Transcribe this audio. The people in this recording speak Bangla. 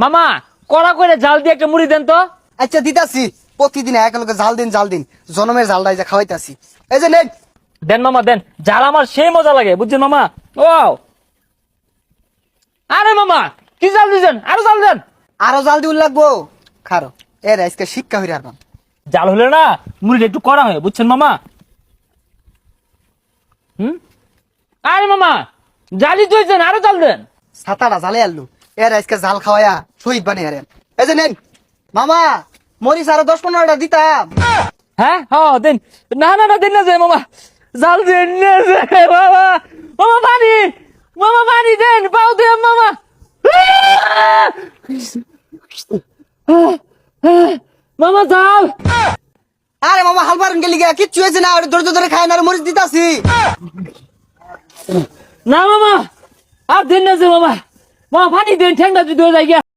মামা কড়া করে জাল দিয়ে একটা মুড়ি দেন তো। আচ্ছা দিতাছি, প্রতিদিন একেলগে জাল দিন জনমের জালটাই যা খাওয়াইতাছি। এই যে নেন। দেন মামা দেন, জাল আমার সেই মজা লাগে বুঝছেন মামা। ও আরে মামা কি জাল দিয়েছেন, আরো জাল দেন। আরো জাল দিউল লাগবো, খারো এর আজকে শিক্ষা হইরে আরবাম। জাল হলে না মুড়িটা একটু কড়া হয় বুঝছেন মামা। আরে মামা জালি তুইছেন, আরো জাল দেন। ছাতাটা জালে আনলু, এর আজকে জাল খাওয়ায়া শহীদ বানিয়ে হারেন। এই যে নেন মামা, মরিচ আরো 10-15টা দিতাম। হ্যাঁ হ্যাঁ দেন। না না না দেন না যে মামা, জাল দেন না যে মামা। মামা পানি, মামা পানি দেন, পাও দেন মামা। মামা জাল। আরে মামা হাল পারেন গেলি গা, কিচ্ছু হয়েছে না, ধৈর্য ধরে খায় না, আর মরিচ দিতাছি। না মামা আর দেন না যে মামা, মামা পানি দেন, ঠেঙ্গা যদি হয়ে যায় গিয়া।